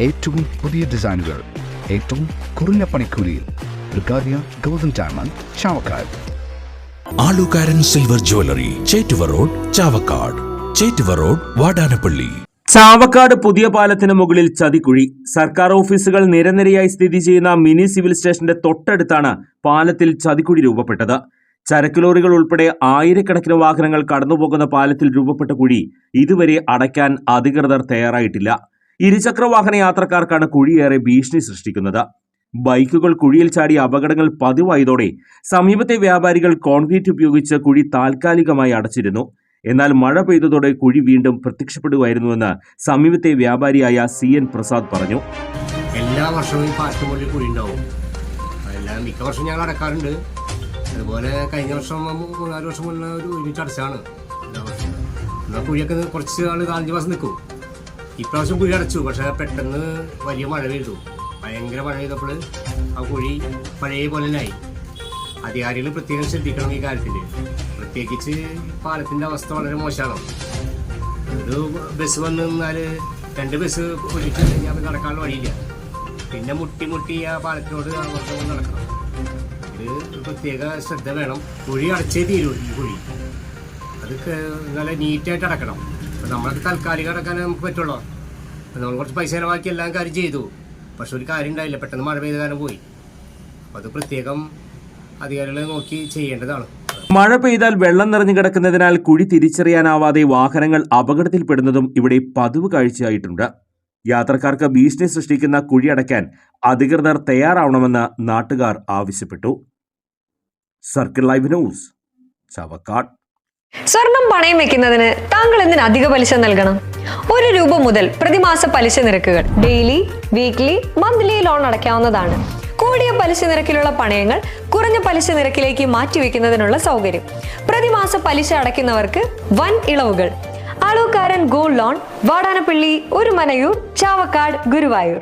ഏറ്റവും പുതിയ ഡിസൈനുകൾ ഏറ്റവും കുറഞ്ഞ പണിക്കൂലിയിൽ. Brigadia golden diamond, Chavakkad. Alukkaran silver jewellery, Chettuva road, Chavakkad. Chettuva road, Vadanappally. Chavakkad പുതിയ പാലത്തിന് മുകളിൽ ചതിക്കുഴി. സർക്കാർ ഓഫീസുകൾ നിരനിരയായി സ്ഥിതി ചെയ്യുന്ന മിനി സിവിൽ സ്റ്റേഷന്റെ തൊട്ടടുത്താണ് പാലത്തിൽ ചതിക്കുഴി രൂപപ്പെട്ടത്. ചരക്ക് ലോറികൾ ഉൾപ്പെടെ ആയിരക്കണക്കിന് വാഹനങ്ങൾ കടന്നുപോകുന്ന പാലത്തിൽ രൂപപ്പെട്ട കുഴി ഇതുവരെ അടയ്ക്കാൻ അധികൃതർ തയ്യാറായിട്ടില്ല. ഇരുചക്ര വാഹന യാത്രക്കാർക്കാണ് കുഴിയേറെ ഭീഷണി സൃഷ്ടിക്കുന്നത്. ബൈക്കുകൾ കുഴിയിൽ ചാടി അപകടങ്ങൾ പതിവായതോടെ സമീപത്തെ വ്യാപാരികൾ കോൺക്രീറ്റ് ഉപയോഗിച്ച് കുഴി താൽക്കാലികമായി അടച്ചിരുന്നു. എന്നാൽ മഴ പെയ്തതോടെ കുഴി വീണ്ടും പ്രത്യക്ഷപ്പെടുകയായിരുന്നുവെന്ന് സമീപത്തെ വ്യാപാരിയായ CN പ്രസാദ് പറഞ്ഞു. എല്ലാ വർഷവും ഈ പാലത്തിന് മുകളിൽ കുഴി ഉണ്ടാവും. മിക്ക വർഷം ഞങ്ങൾ അടക്കാറുണ്ട്. അതുപോലെ കഴിഞ്ഞ വർഷം 3-4 വർഷം മുന്നേ ഒരുമിച്ച് അടച്ചാണ്. എന്നാൽ കുഴിയൊക്കെ കുറച്ച് നാൾ 4-5 മാസം നിൽക്കും. ഇപ്രാവശ്യം കുഴി അടച്ചു. പക്ഷേ പെട്ടെന്ന് വലിയ മഴ പെയ്തു. ഭയങ്കര മഴ പെയ്തപ്പോൾ ആ കുഴി പഴയ പോലെ ആയി. അധികാരികൾ പ്രത്യേകം ശ്രദ്ധിക്കണം ഈ കാര്യത്തിൽ. പ്രത്യേകിച്ച് പാലത്തിൻ്റെ അവസ്ഥ വളരെ മോശമാണ്. ഒരു ബസ് വന്ന് നിന്നാൽ 2 ബസ് ഒഴിച്ച് കഴിഞ്ഞാൽ നടക്കാനുള്ള വഴിയില്ല. പിന്നെ മുട്ടി ആ പാലത്തിനോട് അങ്ങോട്ട് നടക്കണം. ഇത് പ്രത്യേക ശ്രദ്ധ വേണം. കുഴി അടച്ചേ തീരൂ. ഈ കുഴി അത് നല്ല നീറ്റായിട്ട് അടക്കണം. അപ്പം നമ്മളത് താൽക്കാലികം അടക്കാൻ നമുക്ക് പറ്റുള്ളൂ. നമ്മൾ കുറച്ച് പൈസ ചിലവാക്കി എല്ലാം കാര്യം ചെയ്തു. പക്ഷെ ഒരു കാര്യം ഉണ്ടായില്ല. പെട്ടെന്ന് മഴ പെയ്ത കാരണം പോയി. അപ്പം അത് പ്രത്യേകം അധികാരികളെ നോക്കി ചെയ്യേണ്ടതാണ്. മഴ പെയ്താൽ വെള്ളം നിറഞ്ഞു കിടക്കുന്നതിനാൽ കുഴി തിരിച്ചറിയാനാവാതെ വാഹനങ്ങൾ അപകടത്തിൽപ്പെടുന്നതും ഇവിടെ പതിവ് കാഴ്ചയായിട്ടുണ്ട്. യാത്രക്കാർക്ക് ഭീഷണി സൃഷ്ടിക്കുന്ന കുഴി അടയ്ക്കാൻ അധികൃതർ തയ്യാറാവണമെന്ന് നാട്ടുകാർ ആവശ്യപ്പെട്ടു. Circle live news, Chavakkad. സ്വർണം പണയം വെക്കുന്നതിന് താങ്കൾ എന്തിന് അധിക പലിശ നൽകണം? 1 രൂപ മുതൽ പ്രതിമാസ പലിശ നിരക്കുകൾ ഡെയിലി, വീക്ക്ലി, മന്ത്ലി ലോൺ അടയ്ക്കാവുന്നതാണ്. കൂടിയ പലിശ നിരക്കിലുള്ള പണയങ്ങൾ കുറഞ്ഞ പലിശ നിരക്കിലേക്ക് മാറ്റിവെക്കുന്നതിനുള്ള സൗകര്യം. പ്രതിമാസ പലിശ അടയ്ക്കുന്നവർക്ക് വൻ ഇളവുകൾ. ആലുകാരൻ ഗോൾഡ് ലോൺ, വാടാനപ്പള്ളി, ഒരുമനയൂർ, ചാവക്കാട്, ഗുരുവായൂർ.